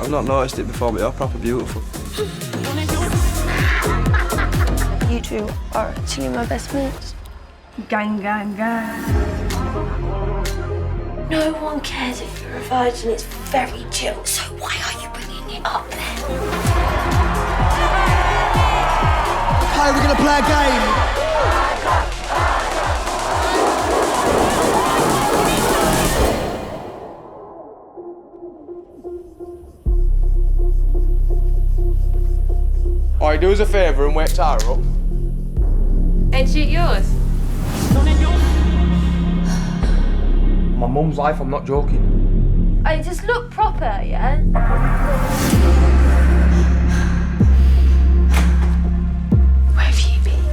I've not noticed it before, but you're proper beautiful. You two are actually my best mates. Gang, gang, gang. No one cares if you're a virgin, it's very chill. So why are you bringing it up then? Okay, we're gonna play a game. Alright, do us a favour and wake Tara up. Ain't she yours? My mum's life, I'm not joking. I just look proper, yeah? Where have you been?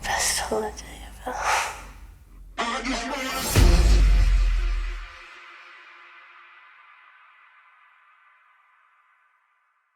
First holiday.